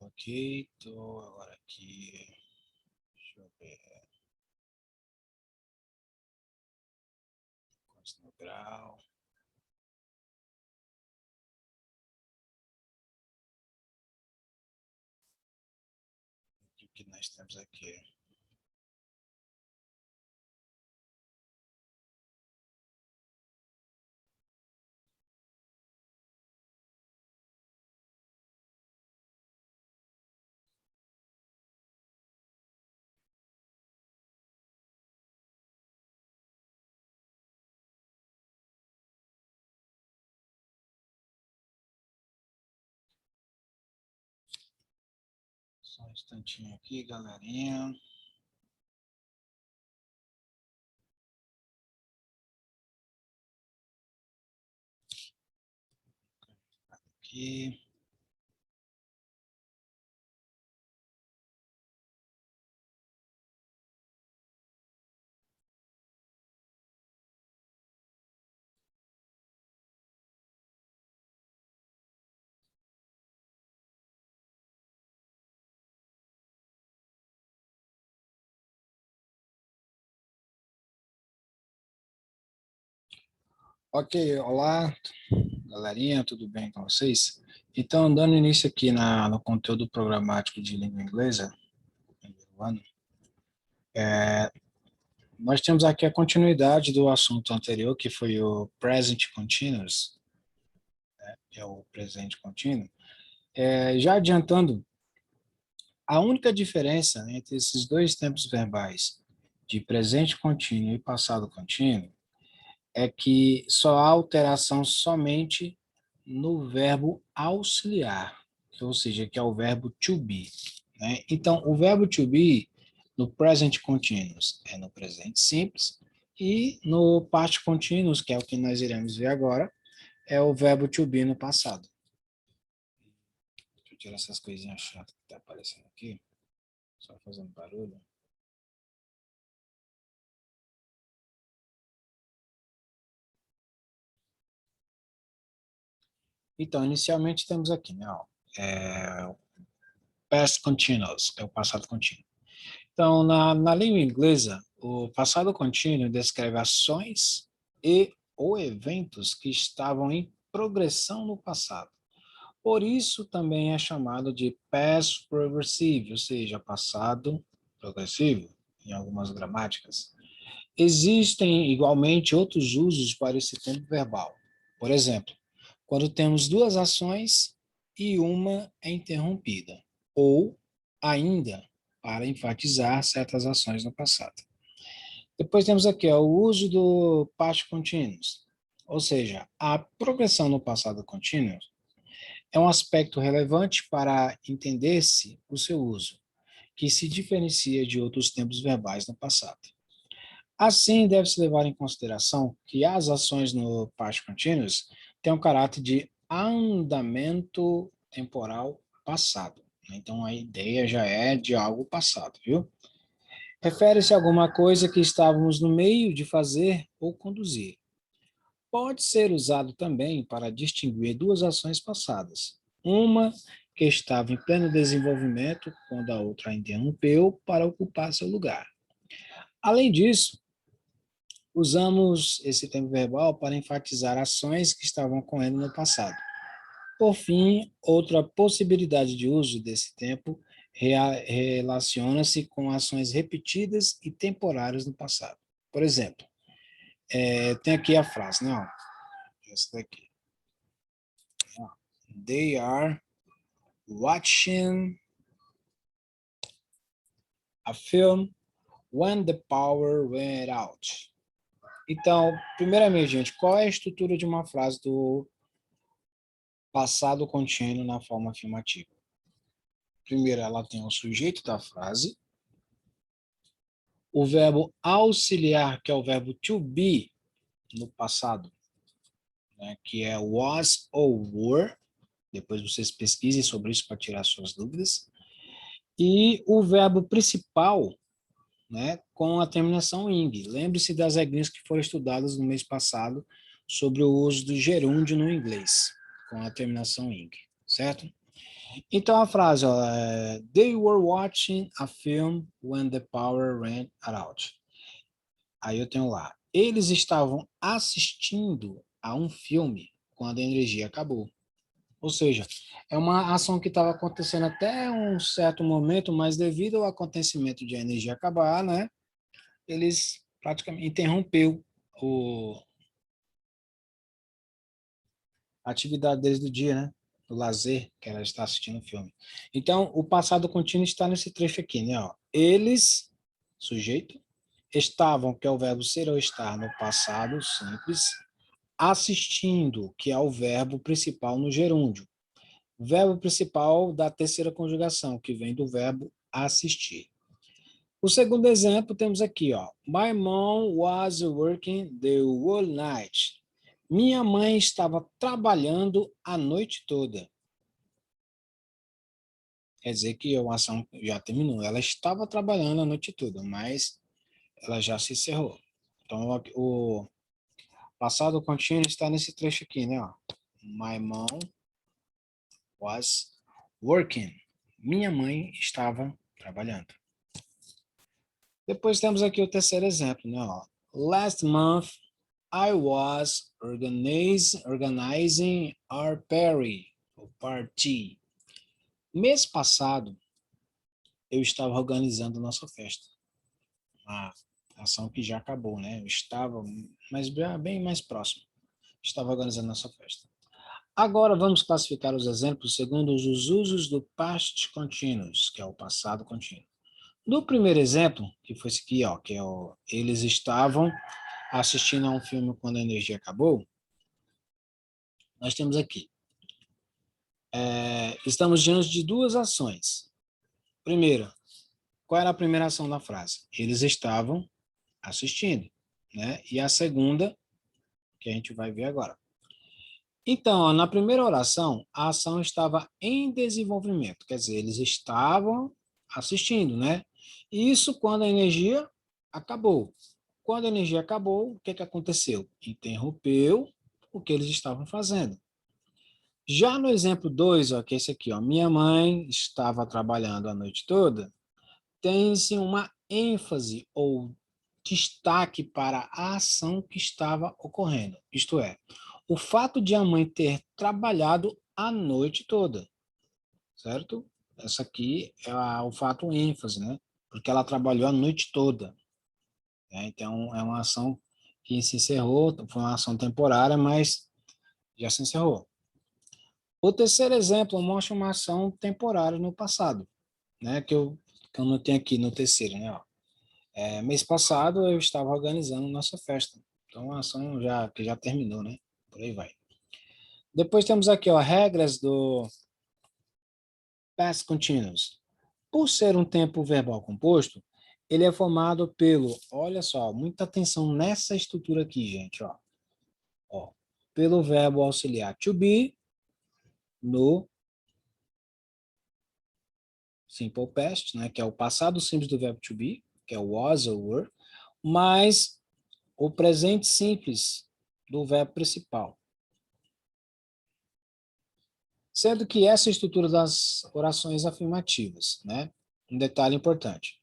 Ok, tô agora aqui. Deixa eu ver. No grau. O que nós temos aqui? Só um instantinho aqui, galerinha. Aqui. Ok, olá, galerinha, tudo bem com vocês? Então, dando início aqui no conteúdo programático de língua inglesa, primeiro ano, nós temos aqui a continuidade do assunto anterior, que foi o Present Continuous, que é o presente contínuo. Já adiantando, a única diferença entre esses dois tempos verbais, de presente contínuo e passado contínuo, é que só há alteração somente no verbo auxiliar, ou seja, que é o verbo to be, né? Então, o verbo to be no present continuous é no presente simples e no past continuous, que é o que nós iremos ver agora, é o verbo to be no passado. Deixa eu tirar essas coisinhas chatas que estão aparecendo aqui, só fazendo barulho. Então, inicialmente temos aqui, né, ó, past continuous, que é o passado contínuo. Então, na língua inglesa, o passado contínuo descreve ações e ou eventos que estavam em progressão no passado. Por isso, também é chamado de past progressive, ou seja, passado progressivo, em algumas gramáticas. Existem, igualmente, outros usos para esse tempo verbal. Por exemplo, quando temos duas ações e uma é interrompida, ou ainda para enfatizar certas ações no passado. Depois temos aqui ó, o uso do past continuous, ou seja, a progressão no passado contínuo é um aspecto relevante para entender-se o seu uso, que se diferencia de outros tempos verbais no passado. Assim, deve-se levar em consideração que as ações no past continuous têm um caráter de andamento temporal passado. Então, a ideia já é de algo passado, viu? Refere-se a alguma coisa que estávamos no meio de fazer ou conduzir. Pode ser usado também para distinguir duas ações passadas. Uma que estava em pleno desenvolvimento, quando a outra a interrompeu para ocupar seu lugar. Além disso, usamos esse tempo verbal para enfatizar ações que estavam ocorrendo no passado. Por fim, outra possibilidade de uso desse tempo relaciona-se com ações repetidas e temporárias no passado. Por exemplo, tem aqui a frase, né? Essa daqui. They are watching a film when the power went out. Então, primeiramente, gente, qual é a estrutura de uma frase do passado contínuo na forma afirmativa? Primeiro, ela tem o sujeito da frase, o verbo auxiliar, que é o verbo to be, no passado, né, que é was ou were, depois vocês pesquisem sobre isso para tirar suas dúvidas, e o verbo principal, né, com a terminação ing. Lembre-se das regrinhas que foram estudadas no mês passado sobre o uso do gerúndio no inglês, com a terminação ing, certo? Então a frase, ó, They were watching a film when the power ran out. Aí eu tenho lá, eles estavam assistindo a um filme quando a energia acabou. Ou seja, é uma ação que estava acontecendo até um certo momento, mas devido ao acontecimento de a energia acabar, né, eles praticamente interrompeu a atividade deles do dia, né, do lazer, que era estar assistindo o filme. Então, o passado contínuo está nesse trecho aqui, né, ó. Eles, sujeito, estavam, que é o verbo ser ou estar no passado simples, assistindo, que é o verbo principal no gerúndio. Verbo principal da terceira conjugação, que vem do verbo assistir. O segundo exemplo temos aqui, ó. My mom was working the whole night. Minha mãe estava trabalhando a noite toda. Quer dizer que a ação já terminou. Ela estava trabalhando a noite toda, mas ela já se encerrou. Então, o passado contínuo está nesse trecho aqui, né? Ó. My mom was working. Minha mãe estava trabalhando. Depois temos aqui o terceiro exemplo, né? Ó. Last month, I was organizing our party. Mês passado, eu estava organizando nossa festa. Uma ação que já acabou, né? Eu estava, mas bem mais próximo. Estava organizando nossa festa. Agora vamos classificar os exemplos segundo os usos do past continuous, que é o passado contínuo. No primeiro exemplo, que foi esse aqui, ó, que é o eles estavam assistindo a um filme quando a energia acabou, nós temos aqui. Estamos diante de duas ações. Primeira, qual era a primeira ação da frase? Eles estavam assistindo, né? E a segunda, que a gente vai ver agora. Então, ó, na primeira oração, a ação estava em desenvolvimento, quer dizer, eles estavam assistindo, né? Isso quando a energia acabou. Quando a energia acabou, o que aconteceu? Interrompeu o que eles estavam fazendo. Já no exemplo 2, ó, que é esse aqui, ó, minha mãe estava trabalhando a noite toda, tem-se uma ênfase ou destaque para a ação que estava ocorrendo. Isto é, o fato de a mãe ter trabalhado a noite toda, certo? Essa aqui é o fato ênfase, né? Porque ela trabalhou a noite toda. Né? Então, é uma ação que se encerrou, foi uma ação temporária, mas já se encerrou. O terceiro exemplo mostra uma ação temporária no passado, né? Que eu não tenho aqui no terceiro, né? Ó. Mês passado eu estava organizando nossa festa. Então, a ação que já terminou, né? Por aí vai. Depois temos aqui, ó, regras do past continuous. Por ser um tempo verbal composto, ele é formado pelo, olha só, muita atenção nessa estrutura aqui, gente, ó, pelo verbo auxiliar to be no simple past, né, que é o passado simples do verbo to be, que é o was ou were, mais o presente simples do verbo principal. Sendo que essa estrutura das orações afirmativas, né, um detalhe importante.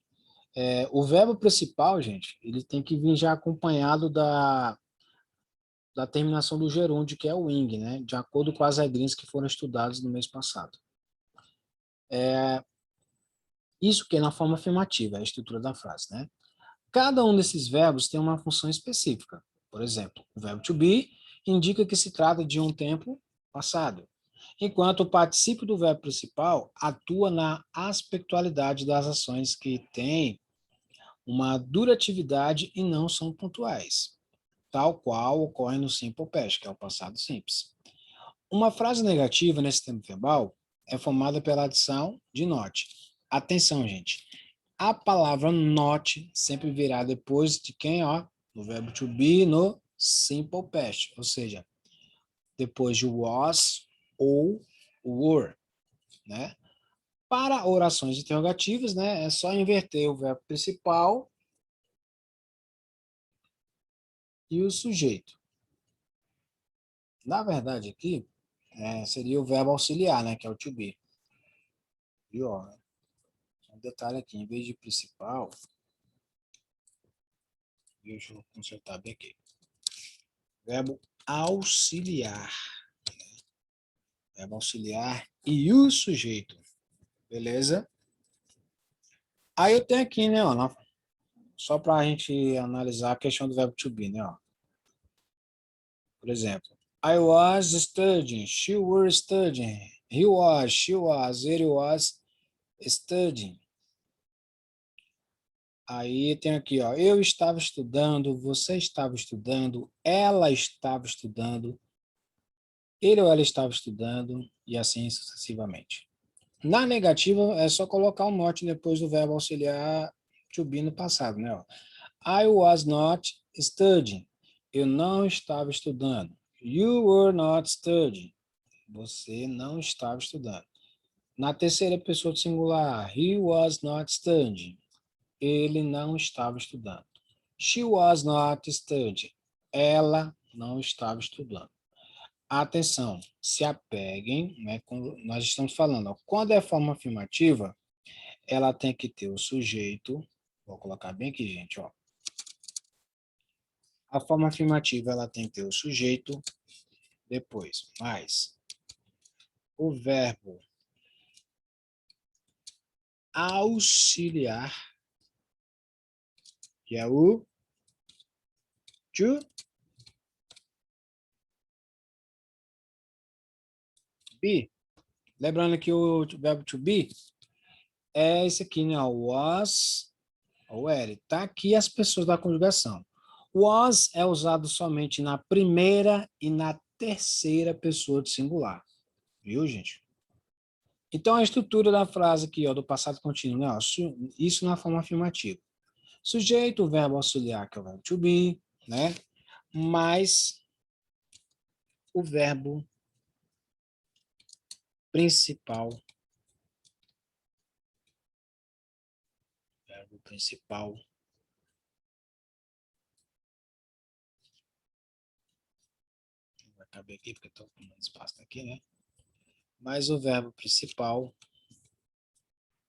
O verbo principal, gente, ele tem que vir já acompanhado da terminação do gerúndio, que é o ing, né? De acordo com as regrinhas que foram estudadas no mês passado. Isso que é na forma afirmativa, é a estrutura da frase, né? Cada um desses verbos tem uma função específica. Por exemplo, o verbo to be indica que se trata de um tempo passado, enquanto o particípio do verbo principal atua na aspectualidade das ações que têm uma duratividade e não são pontuais, tal qual ocorre no simple past, que é o passado simples. Uma frase negativa nesse tempo verbal é formada pela adição de not. Atenção, gente. A palavra not sempre virá depois de quem, ó, no verbo to be no simple past, ou seja, depois de was ou were, né? Para orações interrogativas, né, é só inverter o verbo principal e o sujeito. Na verdade, aqui, seria o verbo auxiliar, né, que é o to be. viu? Ó, um detalhe aqui, em vez de principal, deixa eu consertar bem aqui. Verbo auxiliar. Verbo auxiliar e o sujeito. Beleza? Aí eu tenho aqui, né, ó, só para a gente analisar a questão do verbo to be, né, ó. Por exemplo, I was studying, she was studying, he was, she was, it was studying. Aí tem aqui, ó, eu estava estudando, você estava estudando, ela estava estudando, ele ou ela estava estudando, e assim sucessivamente. Na negativa, é só colocar um not depois do verbo auxiliar to be no passado, né? Ó. I was not studying. Eu não estava estudando. You were not studying. Você não estava estudando. Na terceira pessoa do singular, he was not studying. Ele não estava estudando. She was not studying. Ela não estava estudando. Atenção, se apeguem, né? Nós estamos falando, ó, quando é forma afirmativa, ela tem que ter o sujeito, vou colocar bem aqui, gente, ó. A forma afirmativa, ela tem que ter o sujeito, depois, mais o verbo auxiliar, que é o to be. Lembrando que o verbo to be é esse aqui, né? O was ou were. Tá aqui as pessoas da conjugação. Was é usado somente na primeira e na terceira pessoa do singular. Viu, gente? Então, a estrutura da frase aqui, ó, do passado contínuo, né? Ó, isso na forma afirmativa. Sujeito, o verbo auxiliar, que é o verbo to be, né? Mais o verbo principal. Verbo principal. Vou caber aqui, porque estou com espaço aqui, né? Mais o verbo principal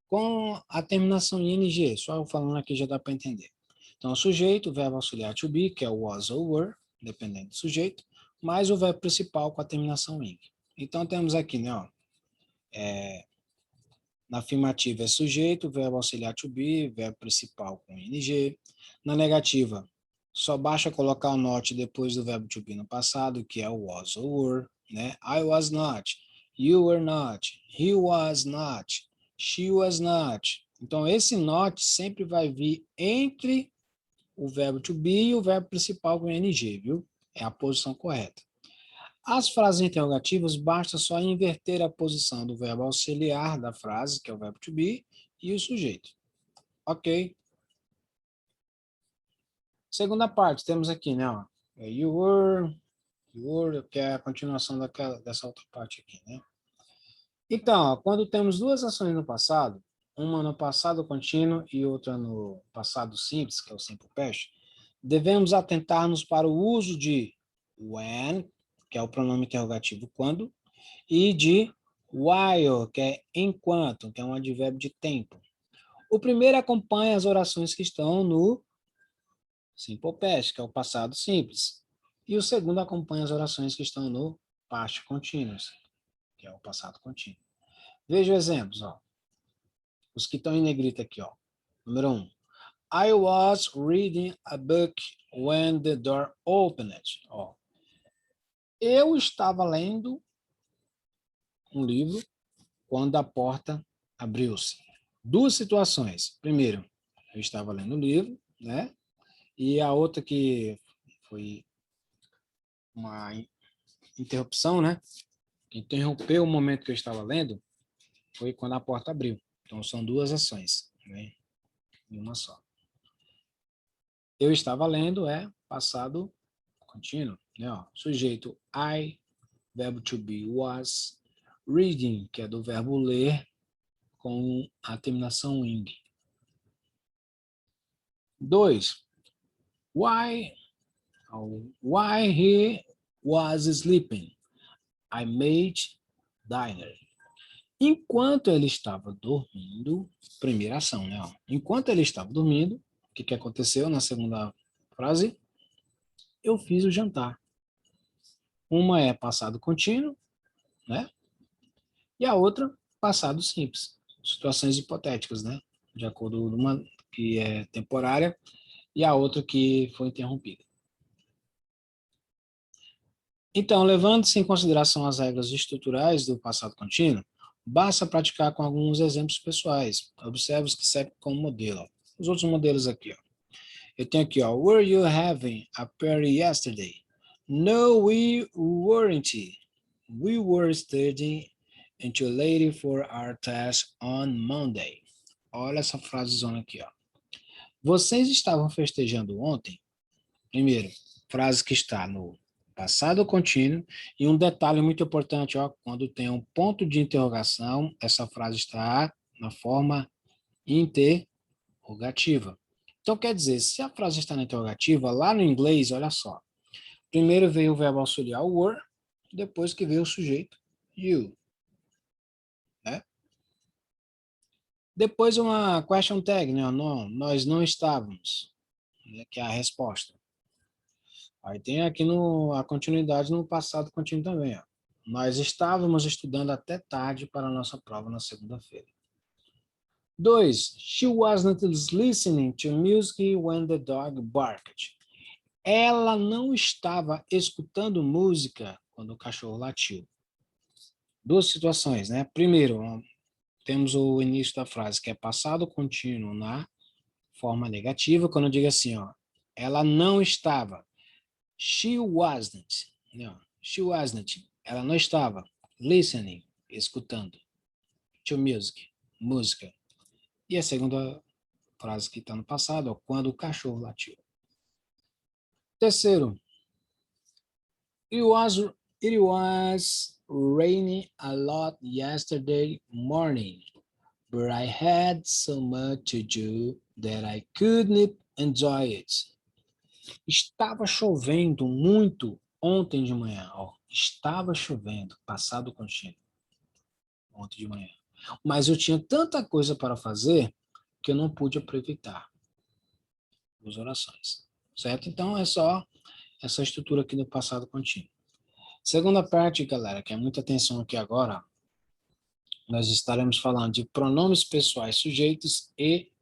com a terminação em ing. Só eu falando aqui já dá para entender. Então, o sujeito, o verbo auxiliar to be, que é o was ou were, dependendo do sujeito, mais o verbo principal com a terminação ing. Então, temos aqui, né, ó, na afirmativa é sujeito, verbo auxiliar to be, verbo principal com ing. Na negativa, só basta colocar o not depois do verbo to be no passado, que é o was ou were, né? I was not, you were not, he was not, she was not. Então, esse not sempre vai vir entre o verbo to be e o verbo principal com ing, viu? É a posição correta. As frases interrogativas, basta só inverter a posição do verbo auxiliar da frase, que é o verbo to be, e o sujeito. Ok? Segunda parte, temos aqui, né? Ó, you were, que é a continuação dessa outra parte aqui, né? Então, ó, quando temos duas ações no passado, uma no passado contínuo e outra no passado simples, que é o simple past, devemos atentar-nos para o uso de when, que é o pronome interrogativo quando, e de while, que é enquanto, que é um advérbio de tempo. O primeiro acompanha as orações que estão no simple past, que é o passado simples. E o segundo acompanha as orações que estão no past continuous, que é o passado contínuo. Veja exemplos, ó. Os que estão em negrita aqui, ó. Número 1. I was reading a book when the door opened. Ó. Eu estava lendo um livro quando a porta abriu-se. Duas situações. Primeiro, eu estava lendo um livro, né? E a outra que foi uma interrupção, né? Interrompeu o momento que eu estava lendo foi quando a porta abriu. Então, são duas ações, né? Em uma só. Eu estava lendo é passado contínuo, né? Ó, sujeito I, verbo to be was, reading, que é do verbo ler, com a terminação ing. 2. Why he was sleeping? I made dinner. Enquanto ele estava dormindo, primeira ação, né? Ó. Enquanto ele estava dormindo, o que aconteceu na segunda frase? Eu fiz o jantar. Uma é passado contínuo, né? E a outra, passado simples. Situações hipotéticas, né? De acordo com uma que é temporária e a outra que foi interrompida. Então, levando-se em consideração as regras estruturais do passado contínuo, basta praticar com alguns exemplos pessoais. Observe os que servem como modelo. Os outros modelos aqui, ó. Eu tenho aqui, ó. Were you having a party yesterday? No, we weren't. We were studying until late for our test on Monday. Olha essa frasezona aqui, ó. Vocês estavam festejando ontem? Primeiro, frase que está no passado contínuo, e um detalhe muito importante, ó, quando tem um ponto de interrogação, essa frase está na forma interrogativa. Então, quer dizer, se a frase está na interrogativa, lá no inglês, olha só, primeiro veio o verbo auxiliar, o were, depois que veio o sujeito, you, né? Depois uma question tag, né? Não, nós não estávamos, né? Que é a resposta. Aí tem aqui a continuidade no passado contínuo também, ó. Nós estávamos estudando até tarde para a nossa prova na segunda-feira. 2. She wasn't listening to music when the dog barked. Ela não estava escutando música quando o cachorro latiu. Duas situações, né? Primeiro, temos o início da frase, que é passado contínuo na forma negativa, quando eu digo assim, ó, ela não estava. She wasn't. Não, she wasn't. Ela não estava listening, escutando. To music, música. E a segunda frase que está no passado, ó, quando o cachorro latiu. Terceiro, it was raining a lot yesterday morning, but I had so much to do that I couldn't enjoy it. Estava chovendo muito ontem de manhã. Ó, estava chovendo, passado contínuo, ontem de manhã. Mas eu tinha tanta coisa para fazer que eu não pude aproveitar as orações. Certo? Então, é só essa estrutura aqui do passado contínuo. Segunda parte, galera, que é muita atenção aqui agora, nós estaremos falando de pronomes pessoais sujeitos e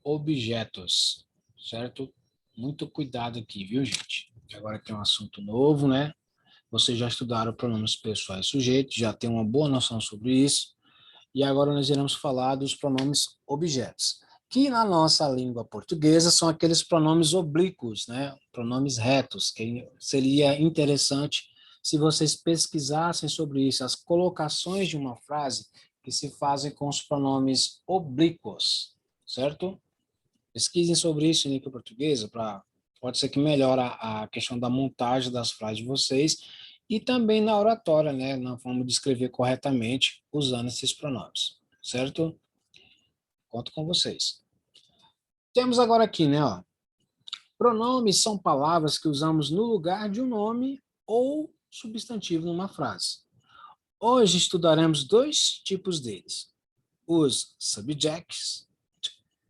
objetos, certo? Muito cuidado aqui, viu, gente? Agora tem um assunto novo, né? Vocês já estudaram pronomes pessoais sujeitos, já tem uma boa noção sobre isso. E agora nós iremos falar dos pronomes objetos, que na nossa língua portuguesa são aqueles pronomes oblíquos, né? Pronomes retos, que seria interessante se vocês pesquisassem sobre isso, as colocações de uma frase que se fazem com os pronomes oblíquos, certo? Pesquisem sobre isso em língua portuguesa, pode ser que melhore a questão da montagem das frases de vocês e também na oratória, né, na forma de escrever corretamente usando esses pronomes, certo? Conto com vocês. Temos agora aqui, né, ó, pronomes são palavras que usamos no lugar de um nome ou substantivo numa frase. Hoje estudaremos dois tipos deles. Os subjects,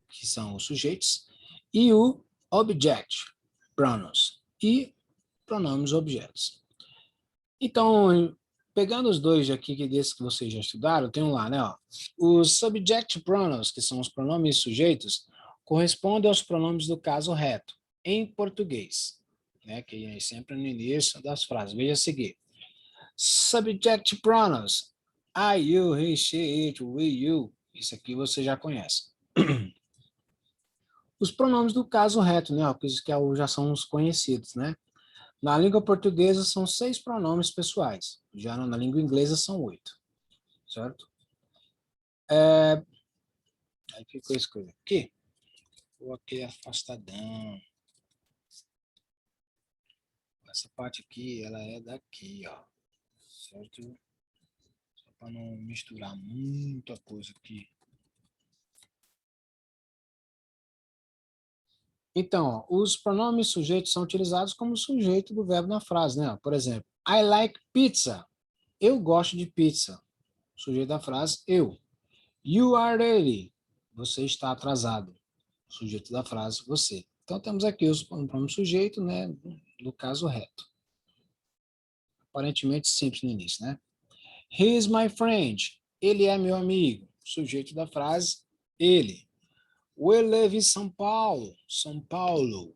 que são os sujeitos, e o object, pronouns, e pronomes objetos. Então, pegando os dois aqui, desses que vocês já estudaram, tem um lá, né? Ó, os subject pronouns, que são os pronomes sujeitos, correspondem aos pronomes do caso reto, em português, né? Que é sempre no início das frases. Veja a seguir. Subject pronouns, I, you, he, she, it, we, you. Isso aqui você já conhece. Os pronomes do caso reto, né? Que já são os conhecidos, né? Na língua portuguesa são 6 pronomes pessoais. Já na língua inglesa são 8. Certo? Aí ficou essa coisa aqui. Vou aqui afastadão. Essa parte aqui, ela é daqui, ó. Certo? Só para não misturar muita coisa aqui. Então, ó, os pronomes sujeitos são utilizados como sujeito do verbo na frase, né? Por exemplo, I like pizza. Eu gosto de pizza. Sujeito da frase, eu. You are late. Você está atrasado. Sujeito da frase, você. Então, temos aqui os pronomes sujeito, né? No caso reto. Aparentemente simples no início, né? He is my friend. Ele é meu amigo. Sujeito da frase, ele. We live in São Paulo. São Paulo.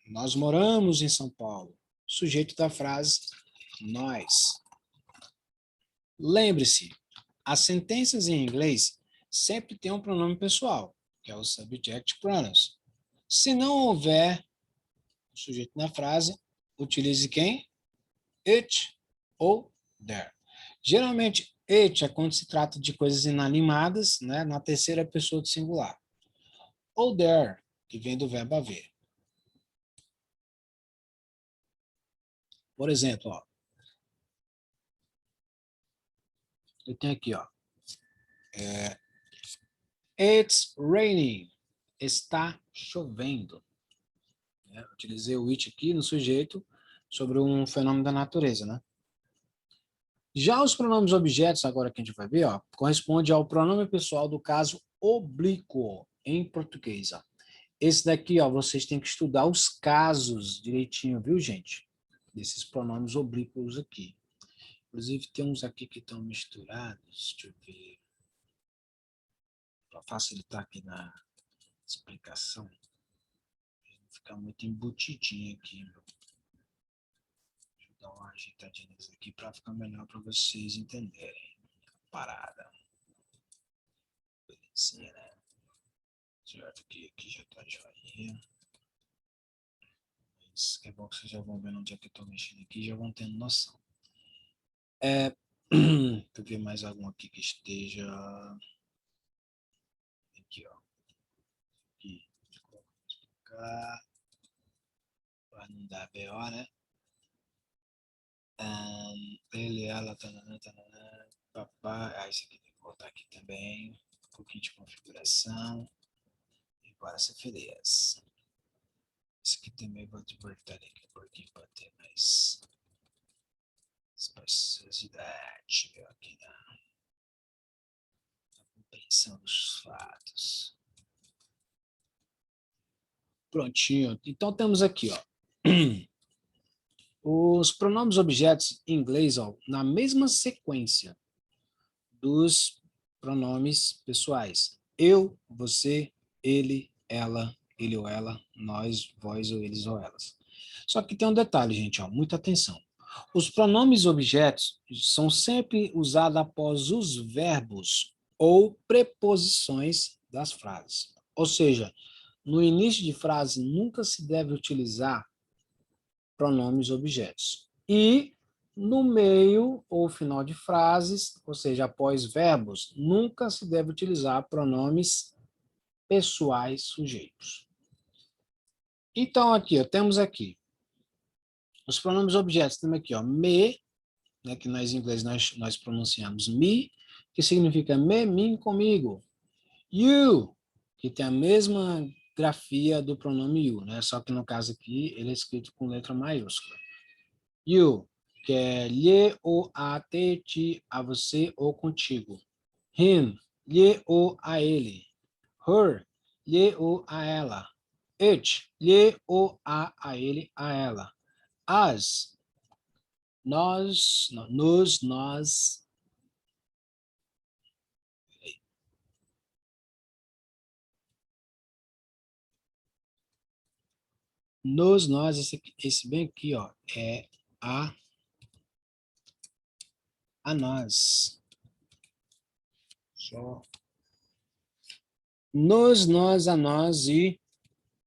Nós moramos em São Paulo. Sujeito da frase, nós. Lembre-se, as sentenças em inglês sempre têm um pronome pessoal, que é o subject pronouns. Se não houver sujeito na frase, utilize quem? It ou there. Geralmente, it é quando se trata de coisas inanimadas, né, na terceira pessoa do singular. Ou there, que vem do verbo haver. Por exemplo, ó, eu tenho aqui, ó, it's raining. Está chovendo. Eu utilizei o it aqui no sujeito sobre um fenômeno da natureza, né? Já os pronomes objetos, agora que a gente vai ver, ó, corresponde ao pronome pessoal do caso oblíquo em português. Ó. Esse daqui, ó, vocês têm que estudar os casos direitinho, viu, gente? Desses pronomes oblíquos aqui. Inclusive, tem uns aqui que estão misturados. Deixa eu ver. Para facilitar aqui na explicação. Não ficar muito embutidinho aqui. Deixa eu dar uma ajeitadinha aqui para ficar melhor para vocês entenderem a parada. Belezinha, né? Certo, aqui já está joinha. Mas é bom que vocês já vão vendo onde é que eu estou mexendo aqui e já vão tendo noção. Deixa eu ver mais algum aqui que esteja... Aqui, ó. Aqui. Vamos colocar. Para não dar BO, né? Ele, ela, tanana, papai. Ah, isso aqui tem que voltar aqui também. Um pouquinho de configuração. E bora ser feliz. Isso aqui também vou desbortar aqui um pouquinho para ter mais espaciosidade aqui na compreensão dos fatos. Prontinho. Então temos aqui, ó. Os pronomes objetos em inglês, ó, na mesma sequência dos pronomes pessoais. Eu, você, ele, ela, ele ou ela, nós, vós ou eles ou elas. Só que tem um detalhe, gente, ó, muita atenção. Os pronomes objetos são sempre usados após os verbos ou preposições das frases. Ou seja, no início de frase nunca se deve utilizar pronomes objetos. E no meio ou final de frases, ou seja, após verbos, nunca se deve utilizar pronomes pessoais sujeitos. Então, aqui, ó, temos aqui os pronomes objetos. Temos aqui, ó, me, né, que nós em inglês nós pronunciamos me, que significa me, mim, comigo. You, que tem a mesma grafia do pronome you, né? Só que no caso aqui ele é escrito com letra maiúscula. You, que é lhe, ou, a, te, ti, a você ou contigo. Him, lhe ou a ele. Her, lhe ou a ela. It, lhe ou a ele, a ela. As, nós, nos, nós. Nos, nós, esse bem aqui, ó, é a nós. Só. Nos, nós, a nós e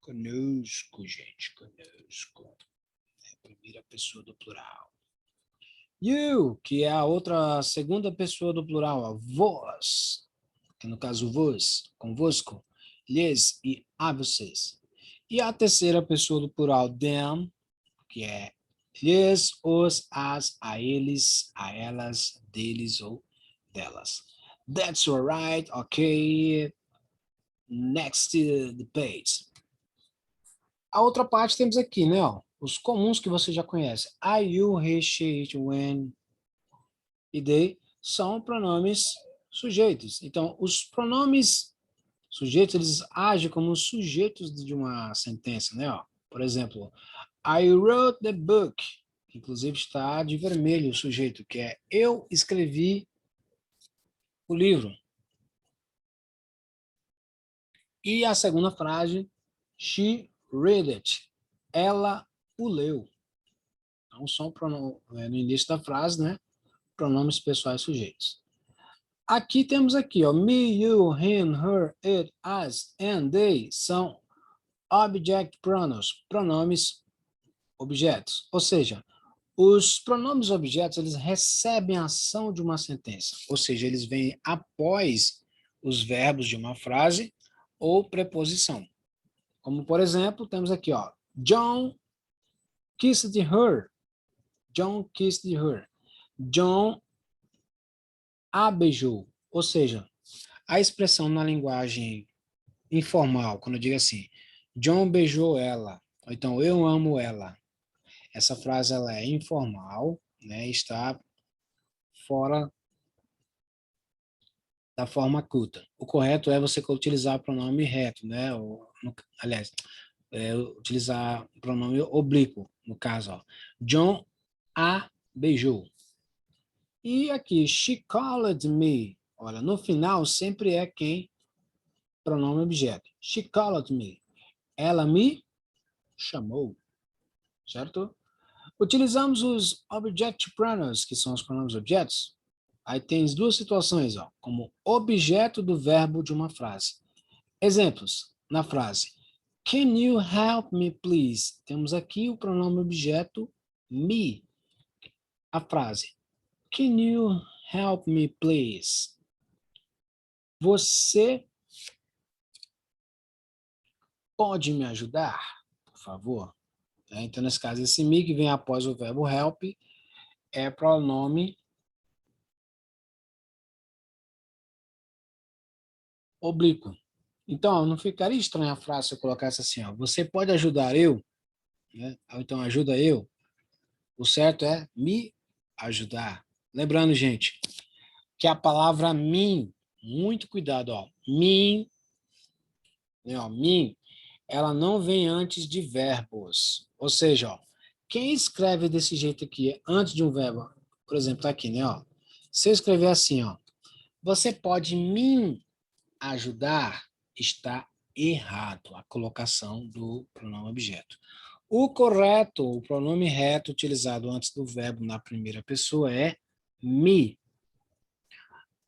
conosco, gente, conosco. É a primeira pessoa do plural. You, que é a outra segunda pessoa do plural, ó, vós, que no caso vos, convosco, lhes e a vocês. E a terceira pessoa do plural, them, que é lhes, os, as, a eles, a elas, deles ou delas. That's alright, ok. Next to the page. A outra parte temos aqui, né, ó, os comuns que você já conhece. I, you, he, she, it, when, e they são pronomes sujeitos. Então, os pronomes sujeitos, eles agem como sujeitos de uma sentença, né? Ó, por exemplo, I wrote the book. Inclusive está de vermelho o sujeito, que é eu escrevi o livro. E a segunda frase, she read it. Ela o leu. Então, são no início da frase, né? Pronomes pessoais sujeitos. Aqui temos aqui, ó, me, you, him, her, it, us, and they são object pronouns, pronomes objetos. Ou seja, os pronomes objetos, eles recebem a ação de uma sentença. Ou seja, eles vêm após os verbos de uma frase ou preposição. Como, por exemplo, temos aqui, ó, John kissed her. John kissed her. John a beijou. Ou seja, a expressão na linguagem informal, quando eu digo assim, John beijou ela, ou então eu amo ela. Essa frase ela é informal, né? Está fora da forma culta. O correto é você utilizar o pronome reto, né? Aliás, utilizar o pronome oblíquo, no caso, ó. John a beijou. E aqui, she called me. Olha, no final sempre é quem? Pronome objeto. She called me. Ela me chamou. Certo? Utilizamos os object pronouns, que são os pronomes objetos. Aí tem duas situações, ó, como objeto do verbo de uma frase. Exemplos na frase. Can you help me, please? Temos aqui o pronome objeto me. A frase. Can you help me, please? Você pode me ajudar, por favor? Então, nesse caso, esse me que vem após o verbo help é pronome oblíquo. Então, não ficaria estranha a frase se eu colocasse assim, ó, você pode ajudar eu? Né? Ou então, ajuda eu? O certo é me ajudar. Lembrando, gente, que a palavra mim, muito cuidado, ó, mim, né, ó, mim, ela não vem antes de verbos. Ou seja, ó, quem escreve desse jeito aqui, antes de um verbo, por exemplo, tá aqui, né, ó, se eu escrever assim, ó, você pode me ajudar, está errado a colocação do pronome objeto. O correto, o pronome reto utilizado antes do verbo na primeira pessoa é me.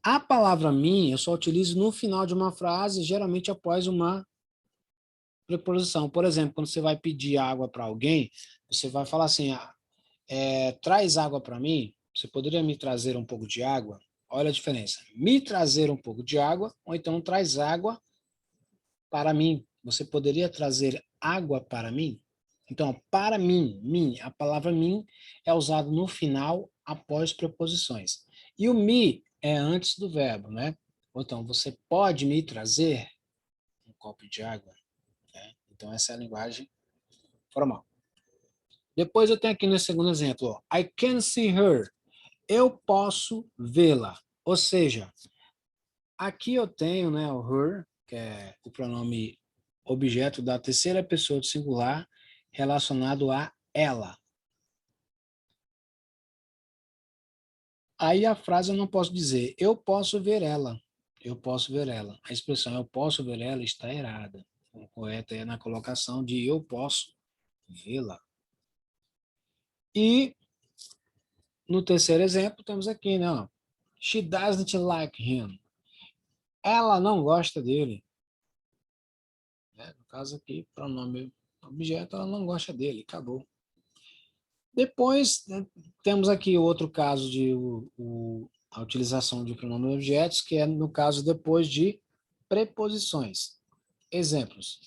A palavra me eu só utilizo no final de uma frase, geralmente após uma preposição. Por exemplo, quando você vai pedir água para alguém, você vai falar assim, traz água para mim, você poderia me trazer um pouco de água? Olha a diferença. Me trazer um pouco de água, ou então traz água para mim. Você poderia trazer água para mim? Então, para mim, a palavra mim é usada no final após preposições. E o me é antes do verbo, né? Então, você pode me trazer um copo de água? Né? Então, essa é a linguagem formal. Depois eu tenho aqui no segundo exemplo, ó, I can see her. Eu posso vê-la. Ou seja, aqui eu tenho, né, o her, que é o pronome objeto da terceira pessoa do singular relacionado a ela. Aí a frase eu não posso dizer, eu posso ver ela. Eu posso ver ela. A expressão eu posso ver ela está errada. O correto é na colocação de eu posso vê-la. E no terceiro exemplo temos aqui, né? Ó, she doesn't like him. Ela não gosta dele. No caso aqui, pronome objeto, ela não gosta dele. Acabou. Depois, né, temos aqui outro caso de a utilização de pronomes objetos, que é no caso depois de preposições. Exemplos.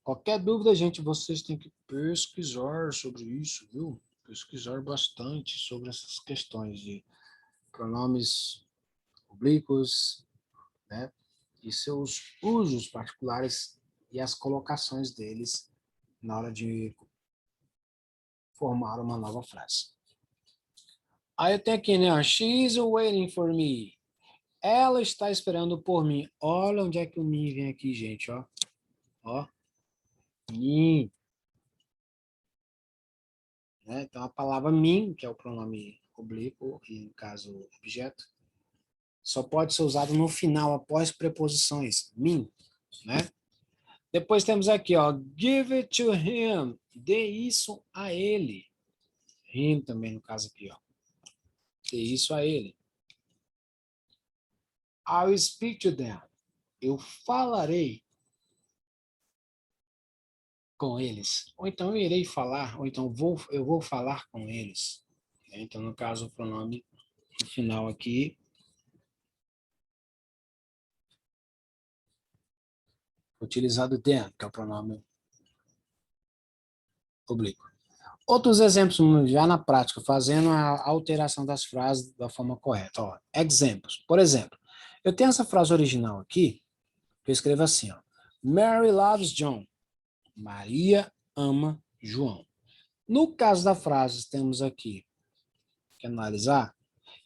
Qualquer dúvida, gente, vocês têm que pesquisar sobre isso, viu? Pesquisar bastante sobre essas questões de pronomes oblíquos, né? E seus usos particulares e as colocações deles na hora de formar uma nova frase. Aí eu tenho aqui, né? Ó, she's waiting for me. Ela está esperando por mim. Olha onde é que o me vem aqui, gente, ó. Ó, me. Né? Então, a palavra mim, que é o pronome oblíquo, e no caso, objeto, só pode ser usado no final, após preposições. Mim, né? Depois temos aqui, ó, give it to him. Dê isso a ele. Him também, no caso aqui, ó. Dê isso a ele. I will speak to them. Eu falarei com eles. Ou então eu irei falar, ou então eu vou falar com eles. Então, no caso, o pronome no final aqui, utilizado them, que é o pronome oblíquo. Outros exemplos já na prática, fazendo a alteração das frases da forma correta. Ó, exemplos. Por exemplo, eu tenho essa frase original aqui, que eu escrevo assim, ó. Mary loves John. Maria ama João. No caso da frase, temos aqui que analisar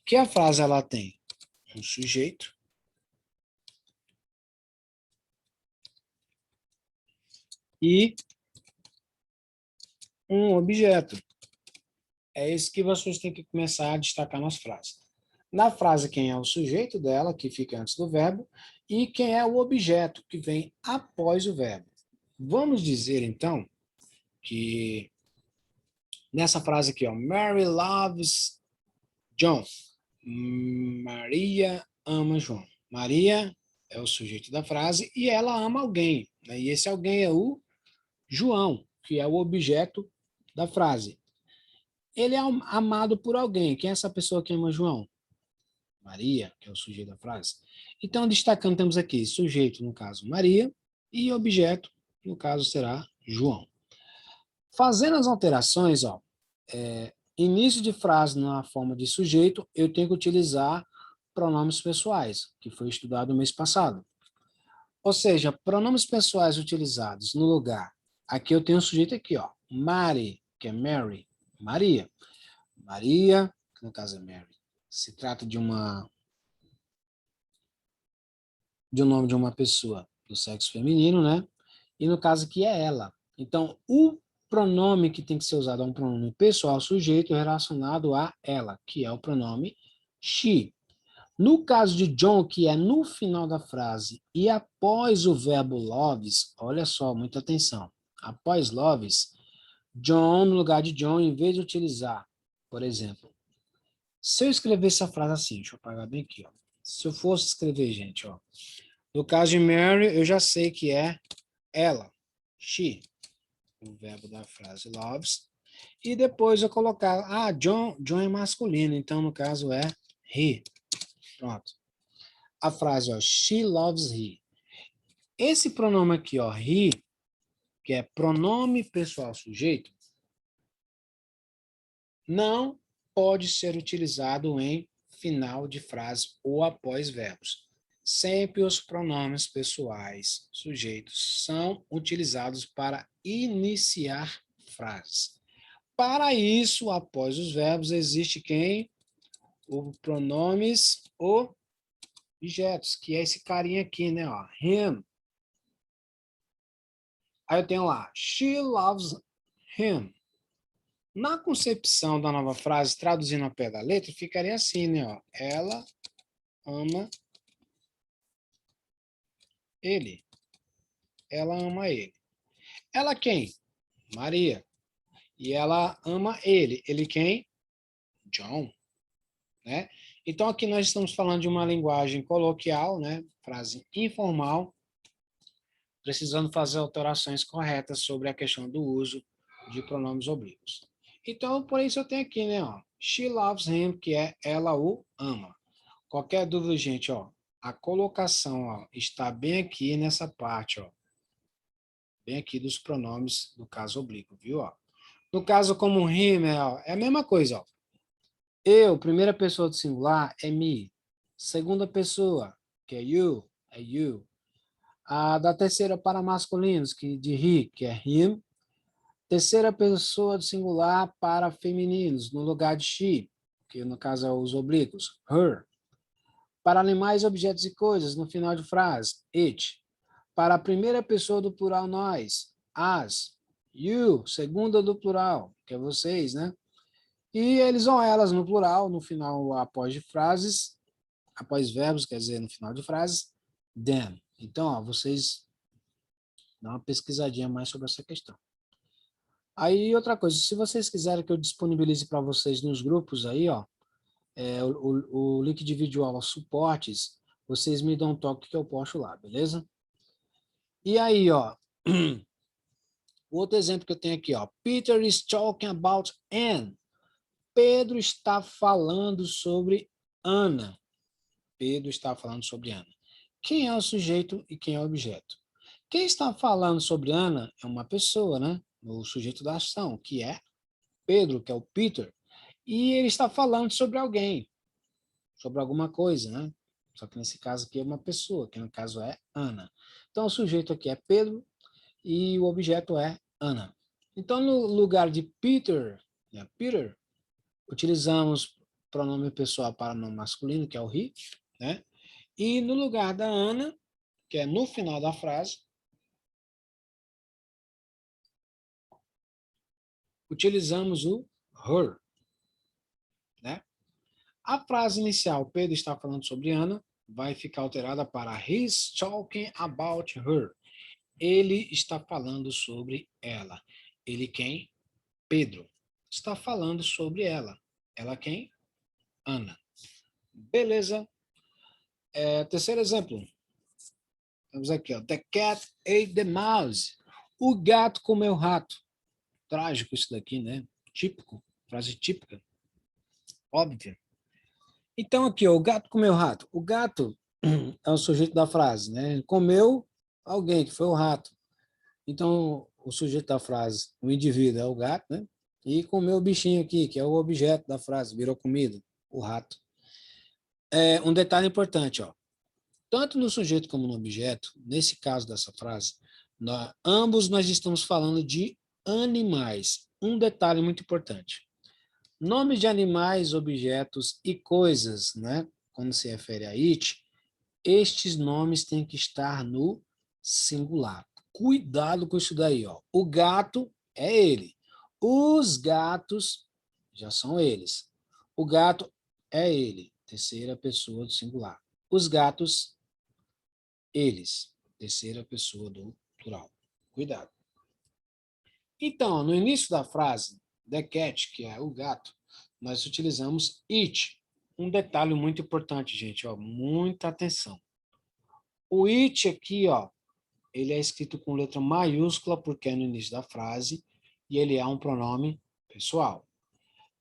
que a frase ela tem um sujeito e um objeto. É isso que vocês têm que começar a destacar nas frases. Na frase, quem é o sujeito dela, que fica antes do verbo, e quem é o objeto, que vem após o verbo. Vamos dizer, então, que nessa frase aqui, ó, Mary loves John. Maria ama João. Maria é o sujeito da frase e ela ama alguém, né? E esse alguém é o João, que é o objeto da frase. Ele é amado por alguém. Quem é essa pessoa que ama João? Maria, que é o sujeito da frase. Então, destacando, temos aqui sujeito, no caso, Maria, e objeto, no caso, será João. Fazendo as alterações, ó, início de frase na forma de sujeito, eu tenho que utilizar pronomes pessoais, que foi estudado no mês passado. Ou seja, pronomes pessoais utilizados no lugar. Aqui eu tenho um sujeito aqui, ó, Mary, que é Mary, Maria. Maria, que no caso é Mary. Se trata de um nome de uma pessoa do sexo feminino, né? E no caso aqui é ela. Então, o pronome que tem que ser usado é um pronome pessoal sujeito relacionado a ela, que é o pronome she. No caso de John, que é no final da frase e após o verbo loves, olha só, muita atenção. Após loves, John, no lugar de John, em vez de utilizar, por exemplo, se eu escrever essa frase assim, deixa eu apagar bem aqui, ó. Se eu fosse escrever, gente, ó, no caso de Mary, eu já sei que é ela, she, o verbo da frase loves, e depois eu colocar, John é masculino, então no caso é he. Pronto. A frase, ó, she loves he. Esse pronome aqui, ó, he, que é pronome pessoal sujeito, não pode ser utilizado em final de frase ou após verbos. Sempre os pronomes pessoais sujeitos são utilizados para iniciar frases. Para isso, após os verbos, existe quem? O pronomes objetos, que é esse carinha aqui, né? Ó, him. Aí eu tenho lá, she loves him. Na concepção da nova frase, traduzindo ao pé da letra, ficaria assim, né? Ó, ela ama ele. Ela ama ele. Ela quem? Maria. E ela ama ele. Ele quem? John. Né? Então, aqui nós estamos falando de uma linguagem coloquial, né? Frase informal, precisando fazer alterações corretas sobre a questão do uso de pronomes oblíquos. Então, por isso eu tenho aqui, né? Ó, she loves him, que é ela o ama. Qualquer dúvida, gente, ó, a colocação, ó, está bem aqui nessa parte, ó. Bem aqui dos pronomes do caso oblíquo, viu? Ó. No caso como him, ó, é a mesma coisa, ó. Eu, primeira pessoa do singular, é me. Segunda pessoa, que é you, é you. A da terceira para masculinos, que de he, que é him. Terceira pessoa do singular para femininos, no lugar de she. que no caso é os oblíquos, her. Para animais, objetos e coisas, no final de frase, it. Para a primeira pessoa do plural, nós, as. You, segunda do plural, que é vocês, né? E eles ou elas no plural, no final, após de frases, após verbos, quer dizer, no final de frases, them. Então, ó, vocês dão uma pesquisadinha mais sobre essa questão. Aí, outra coisa, se vocês quiserem que eu disponibilize para vocês nos grupos aí, ó, o link de vídeo aula suportes, vocês me dão um toque que eu posto lá, beleza? E aí, ó, o outro exemplo que eu tenho aqui, ó, Peter is talking about Anne. Pedro está falando sobre Ana. Pedro está falando sobre Ana. Quem é o sujeito e quem é o objeto? Quem está falando sobre Ana é uma pessoa, né? O sujeito da ação, que é Pedro, que é o Peter. E ele está falando sobre alguém, sobre alguma coisa, né? Só que nesse caso aqui é uma pessoa, que no caso é Ana. Então o sujeito aqui é Pedro e o objeto é Ana. Então no lugar de Peter, né, Peter, utilizamos pronome pessoal para nome masculino, que é o he, né? E no lugar da Ana, que é no final da frase, utilizamos o her, né? A frase inicial, Pedro está falando sobre Ana, vai ficar alterada para he's talking about her. Ele está falando sobre ela. Ele quem? Pedro. Está falando sobre ela. Ela quem? Ana. Beleza. Terceiro exemplo. Temos aqui, ó. The cat ate the mouse. O gato comeu o rato. Trágico isso daqui, né? Típico. Frase típica. Óbvia. Então aqui, ó, o gato comeu o rato. O gato é o sujeito da frase, né? Comeu alguém, que foi o rato. Então, o sujeito da frase, o indivíduo é o gato, né? E comeu o bichinho aqui, que é o objeto da frase, virou comida, o rato. Um detalhe importante, ó. Tanto no sujeito como no objeto, nesse caso dessa frase, ambos nós estamos falando de animais. Um detalhe muito importante. Nomes de animais, objetos e coisas, né? Quando se refere a it, estes nomes têm que estar no singular. Cuidado com isso daí, ó. O gato é ele. Os gatos já são eles. O gato é ele, terceira pessoa do singular. Os gatos, eles, terceira pessoa do plural. Cuidado. Então, no início da frase, the cat, que é o gato, nós utilizamos it. Um detalhe muito importante, gente, ó, muita atenção. O it aqui, ó, ele é escrito com letra maiúscula porque é no início da frase e ele é um pronome pessoal.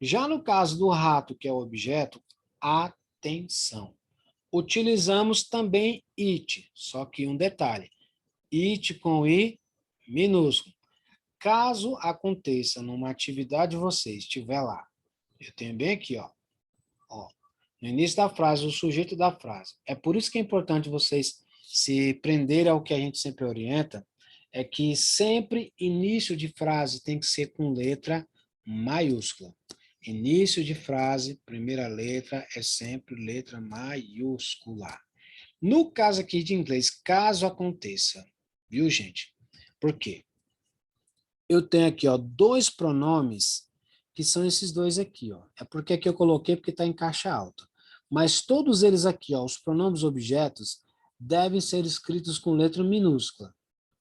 Já no caso do rato, que é o objeto, atenção. Utilizamos também it, só que um detalhe. It com i minúsculo. Caso aconteça numa atividade você estiver lá, eu tenho bem aqui, ó, no início da frase, o sujeito da frase. É por isso que é importante vocês se prenderem ao que a gente sempre orienta, é que sempre início de frase tem que ser com letra maiúscula. Início de frase, primeira letra é sempre letra maiúscula. No caso aqui de inglês, caso aconteça, viu, gente? Por quê? Eu tenho aqui, ó, dois pronomes que são esses dois aqui, ó. É porque aqui eu coloquei porque está em caixa alta. Mas todos eles aqui, ó, os pronomes objetos, devem ser escritos com letra minúscula,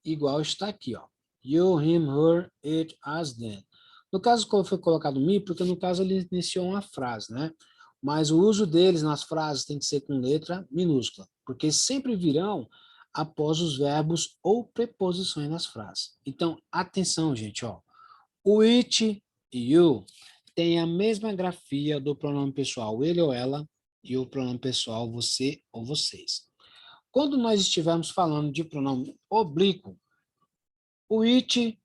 igual está aqui, ó. You, him, her, it, as, them. No caso, foi colocado me, porque no caso ele iniciou uma frase, né? Mas o uso deles nas frases tem que ser com letra minúscula, porque sempre virão após os verbos ou preposições nas frases. Então, atenção, gente, ó. O it e you tem a mesma grafia do pronome pessoal ele ou ela e o pronome pessoal você ou vocês. Quando nós estivermos falando de pronome oblíquo, o it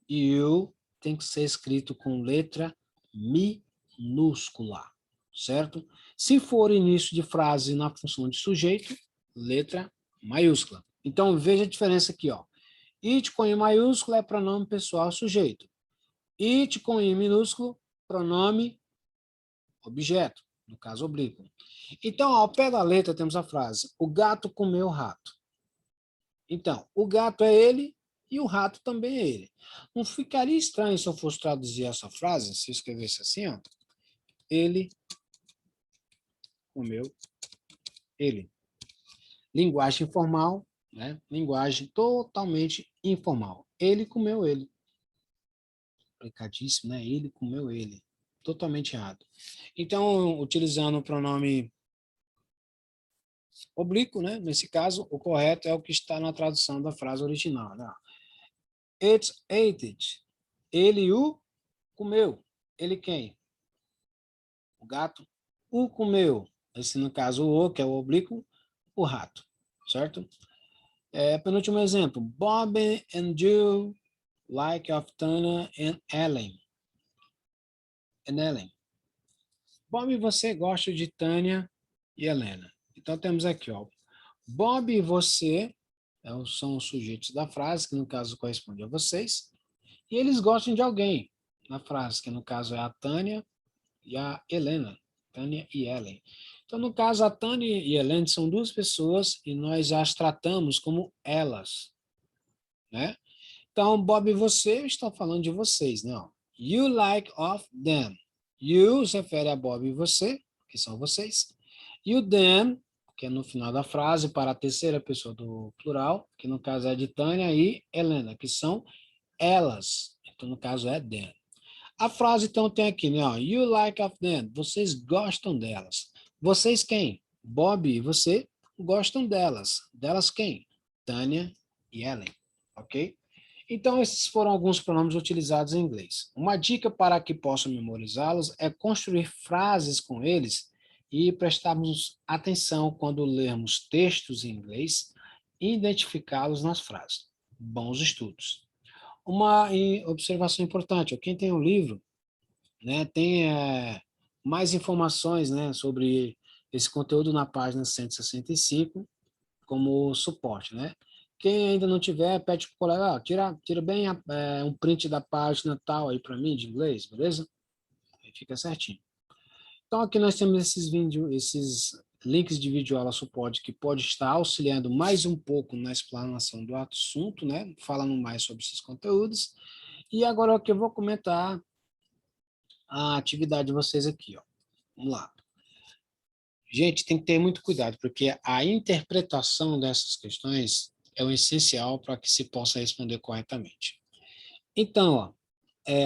e you tem que ser escrito com letra minúscula, certo? Se for início de frase na função de sujeito, letra maiúscula. Então, veja a diferença aqui, ó. It com I maiúsculo é pronome pessoal sujeito. It com I minúsculo, pronome objeto, no caso oblíquo. Então, ao pé da letra temos a frase, o gato comeu o rato. Então, o gato é ele e o rato também é ele. Não ficaria estranho se eu fosse traduzir essa frase, se eu escrevesse assim, ó, ele comeu ele. Linguagem informal, né? Linguagem totalmente informal. Ele comeu ele. Complicadíssimo, né? Ele comeu ele. Totalmente errado. Então, utilizando o pronome oblíquo, né? Nesse caso, o correto é o que está na tradução da frase original, né? It ate it. Ele o comeu. Ele quem? O gato o comeu. Esse, no caso, o, que é o oblíquo, o rato, certo? Penúltimo exemplo. Bob and Jill like of Tana and Ellen. Bob, você gosta de Tânia e Helena. Então, temos aqui, ó. Bob e você são os sujeitos da frase, que no caso corresponde a vocês. E eles gostam de alguém, na frase, que no caso é a Tânia e a Helena. Tânia e Ellen. Então, no caso, a Tânia e a Helena são duas pessoas e nós as tratamos como elas, né? Então, Bob e você estão falando de vocês, né? You like of them. You se refere a Bob e você, que são vocês. E o them, que é no final da frase, para a terceira pessoa do plural, que no caso é de Tânia e Helena, que são elas. Então, no caso é them. A frase, então, tem aqui, né? You like of them. Vocês gostam delas. Vocês quem? Bob e você gostam delas. Delas quem? Tânia e Ellen. Ok? Então, esses foram alguns pronomes utilizados em inglês. Uma dica para que possam memorizá-los é construir frases com eles e prestarmos atenção quando lermos textos em inglês e identificá-los nas frases. Bons estudos. Uma observação importante, quem tem o livro, né, tem mais informações, né, sobre esse conteúdo na página 165 como suporte, né? Quem ainda não tiver, pede para o colega, tira bem um print da página tal aí para mim, de inglês, beleza? Aí fica certinho. Então, aqui nós temos esses links de videoaula suporte que pode estar auxiliando mais um pouco na explanação do assunto, né? Falando mais sobre esses conteúdos. E agora aqui eu vou comentar a atividade de vocês aqui, ó. Vamos lá. Gente, tem que ter muito cuidado, porque a interpretação dessas questões é o essencial para que se possa responder corretamente. Então, ó,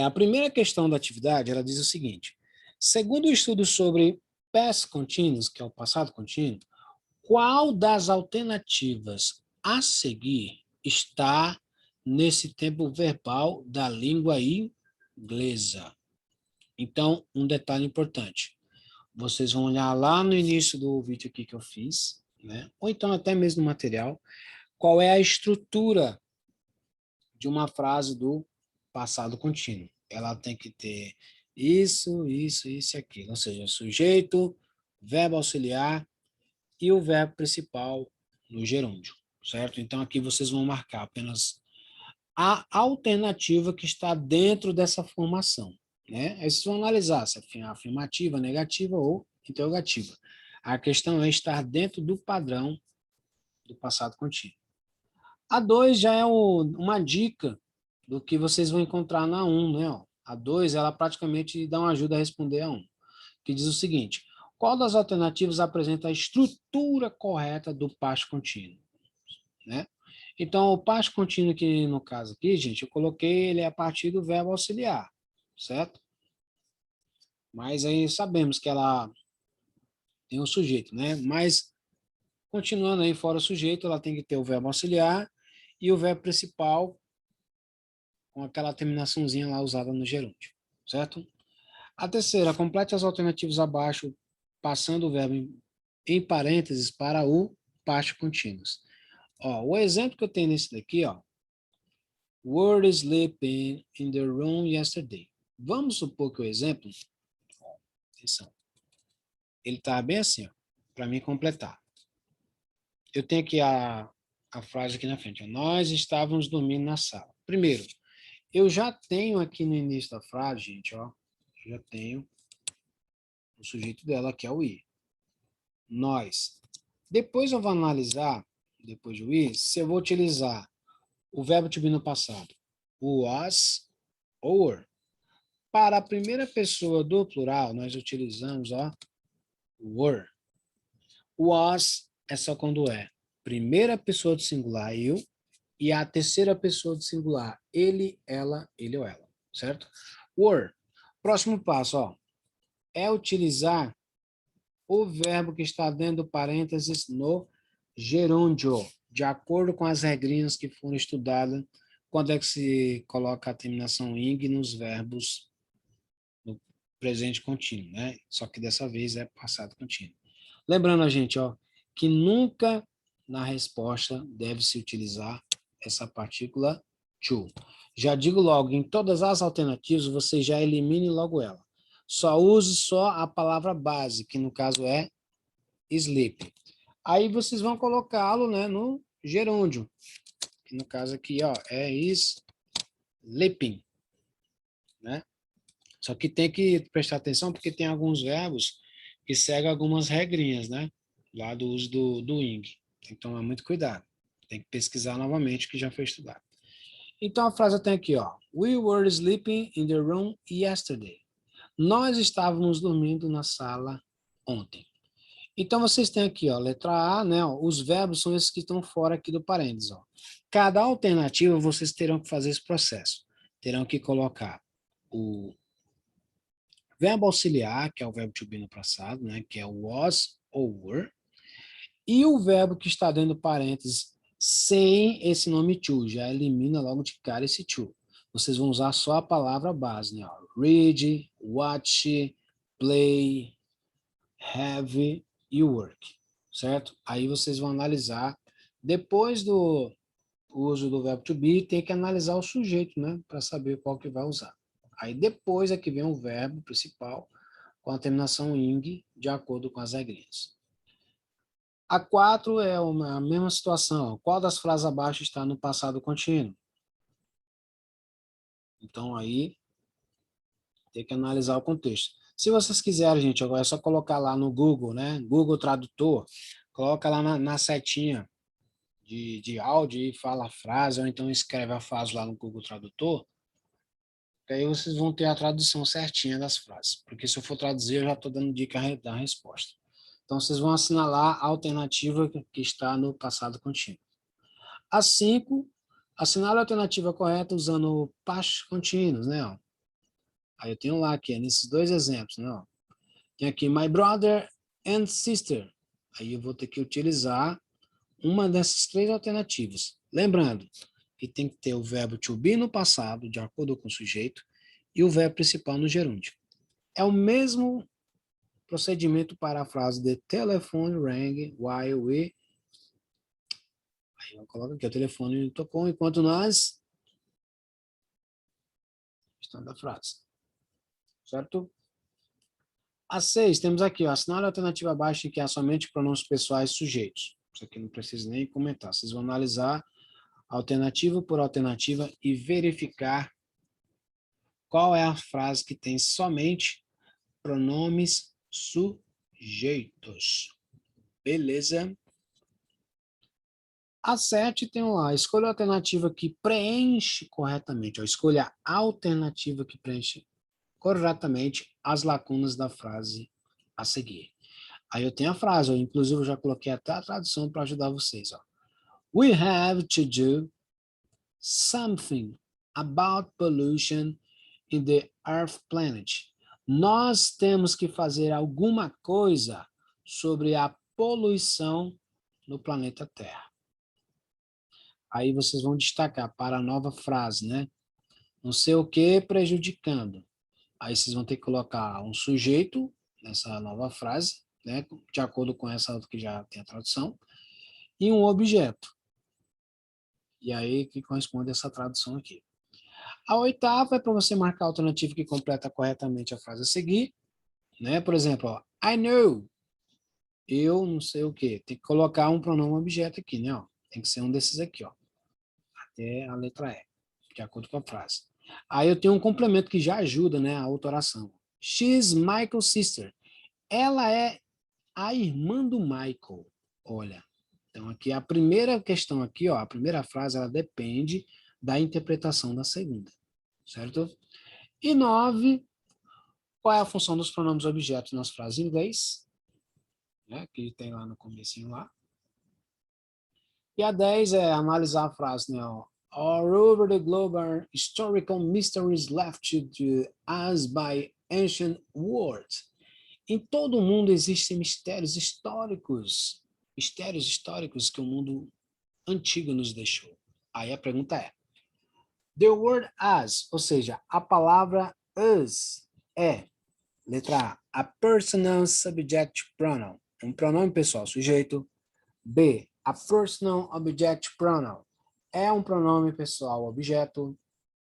a primeira questão da atividade, ela diz o seguinte: segundo o estudo sobre past continuous, que é o passado contínuo, qual das alternativas a seguir está nesse tempo verbal da língua inglesa? Então, um detalhe importante. Vocês vão olhar lá no início do vídeo aqui que eu fiz, né? Ou então até mesmo no material, qual é a estrutura de uma frase do passado contínuo. Ela tem que ter isso, isso, isso e aquilo. Ou seja, sujeito, verbo auxiliar e o verbo principal no gerúndio, certo? Então aqui vocês vão marcar apenas a alternativa que está dentro dessa formação, né? Aí vocês vão analisar se é afirmativa, negativa ou interrogativa. A questão é estar dentro do padrão do passado contínuo. A 2 já é uma dica do que vocês vão encontrar na 1, né? A 2, ela praticamente dá uma ajuda a responder a 1, que diz o seguinte: qual das alternativas apresenta a estrutura correta do past contínuo, né? Então, o past contínuo aqui, no caso aqui, gente, eu coloquei ele a partir do verbo auxiliar, certo? Mas aí sabemos que ela tem um sujeito, né? Mas, continuando aí fora o sujeito, ela tem que ter o verbo auxiliar e o verbo principal com aquela terminaçãozinha lá usada no gerúndio, certo? A terceira, complete as alternativas abaixo, passando o verbo em parênteses para o past continuous. Ó, o exemplo que eu tenho nesse daqui, ó, were sleeping in the room yesterday. Vamos supor que o exemplo, atenção, ele está bem assim, para mim completar. Eu tenho aqui a frase aqui na frente, ó, nós estávamos dormindo na sala. Primeiro, eu já tenho aqui no início da frase, gente, ó, já tenho o sujeito dela, que é o we. Nós. Depois eu vou analisar, depois do we, se eu vou utilizar o verbo to be no passado, o was ou were. Para a primeira pessoa do plural, nós utilizamos were. Was é só quando é primeira pessoa do singular, eu, e a terceira pessoa do singular, ele, ela, ele ou ela, certo? Were. Próximo passo, é utilizar o verbo que está dentro do parênteses no gerúndio, de acordo com as regrinhas que foram estudadas, quando é que se coloca a terminação ing nos verbos no presente contínuo, né? Só que dessa vez é passado contínuo. Lembrando a gente, que nunca na resposta deve-se utilizar essa partícula to. Já digo logo, em todas as alternativas, você já elimine logo ela. Só use só a palavra base, que no caso é sleep. Aí vocês vão colocá-lo, né, no gerúndio, que no caso aqui, é sleeping, né? Só que tem que prestar atenção, porque tem alguns verbos que seguem algumas regrinhas, né? Lá do uso do ing. Tem que tomar muito cuidado. Tem que pesquisar novamente o que já foi estudado. Então a frase tem aqui, We were sleeping in the room yesterday. Nós estávamos dormindo na sala ontem. Então vocês têm aqui, letra A, né? Os verbos são esses que estão fora aqui do parênteses, Cada alternativa vocês terão que fazer esse processo. Terão que colocar o verbo auxiliar, que é o verbo to be no passado, né, que é o was ou were, e o verbo que está dentro do parênteses sem esse nome to, já elimina logo de cara esse to. Vocês vão usar só a palavra base, né? Read, watch, play, have e work, certo? Aí vocês vão analisar, depois do uso do verbo to be, tem que analisar o sujeito, né, para saber qual que vai usar. Aí depois é que vem o verbo principal, com a terminação ing, de acordo com as regrinhas. A 4 é a mesma situação. Qual das frases abaixo está no passado contínuo? Então, aí, tem que analisar o contexto. Se vocês quiserem, gente, agora é só colocar lá no Google, né? Google Tradutor, coloca lá na setinha de áudio e fala a frase, ou então escreve a frase lá no Google Tradutor, que aí vocês vão ter a tradução certinha das frases. Porque se eu for traduzir, eu já estou dando dica da resposta. Então, vocês vão assinalar a alternativa que está no passado contínuo. A 5, assinale a alternativa correta usando past contínuos, né? Aí eu tenho lá aqui, nesses dois exemplos, né? Tem aqui, my brother and sister. Aí eu vou ter que utilizar uma dessas três alternativas. Lembrando que tem que ter o verbo to be no passado, de acordo com o sujeito, e o verbo principal no gerúndio. É o mesmo procedimento para a frase the telephone rang while we... Aí eu coloco aqui, o telefone tocou enquanto nós... Estamos da frase. Certo? A 6, temos aqui, assinale a alternativa abaixo que há somente pronomes pessoais sujeitos. Isso aqui não precisa nem comentar. Vocês vão analisar alternativa por alternativa e verificar qual é a frase que tem somente pronomes sujeitos. Beleza? A 7 tem lá, escolha a alternativa que preenche corretamente. Escolha a alternativa que preenche corretamente as lacunas da frase a seguir. Aí eu tenho a frase, inclusive eu já coloquei até a tradução para ajudar vocês. We have to do something about pollution in the Earth planet. Nós temos que fazer alguma coisa sobre a poluição no planeta Terra. Aí vocês vão destacar para a nova frase, né? Não sei o que prejudicando. Aí vocês vão ter que colocar um sujeito nessa nova frase, né? De acordo com essa outra que já tem a tradução, e um objeto. E aí que corresponde a essa tradução aqui. A 8ª é para você marcar a alternativa que completa corretamente a frase a seguir, né? Por exemplo, I know. Eu não sei o que. Tem que colocar um pronome objeto aqui, né? Tem que ser um desses aqui, até a letra E, de acordo com a frase. Aí eu tenho um complemento que já ajuda, né, a outra oração. She's Michael's sister. Ela é a irmã do Michael. Olha, então aqui a primeira questão aqui, ó, a primeira frase, ela depende da interpretação da segunda, certo? E 9, qual é a função dos pronomes objetos nas frases em inglês? Né, que tem lá no comecinho lá. E a 10 é analisar a frase, né? Ó, all over the globe are historical mysteries left to us by ancient words. Em todo o mundo existem mistérios históricos que o mundo antigo nos deixou. Aí a pergunta é, the word as, ou seja, a palavra us é, letra A personal subject pronoun, um pronome pessoal sujeito. B, a personal object pronoun, é um pronome pessoal objeto.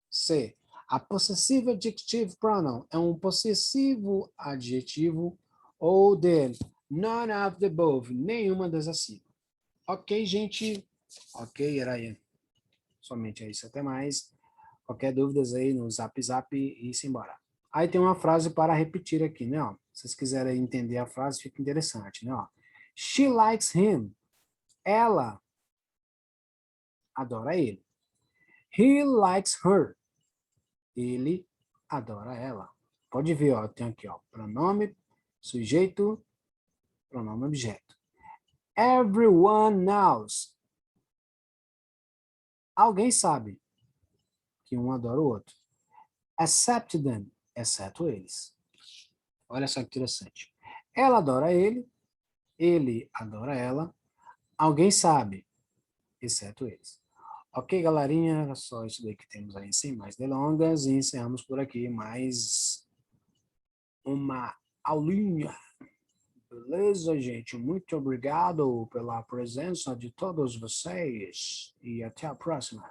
C, a possessive adjective pronoun, é um possessivo adjetivo. Ou D, none of the above, nenhuma das acima. Ok, gente? Ok, era aí. Somente é isso, até mais. Qualquer dúvidas aí no Zap Zap e simbora. Aí tem uma frase para repetir aqui, né? Ó. Se vocês quiserem entender a frase, fica interessante, né? Ó. She likes him. Ela adora ele. He likes her. Ele adora ela. Pode ver, ó, tem aqui, ó, pronome, sujeito, pronome objeto. Everyone knows. Alguém sabe que um adora o outro. Except them, exceto eles. Olha só que interessante. Ela adora ele adora ela, alguém sabe, exceto eles. Ok, galerinha, era só isso daí que temos aí, sem mais delongas, e encerramos por aqui mais uma aulinha. Beleza, gente? Muito obrigado pela presença de todos vocês e até a próxima.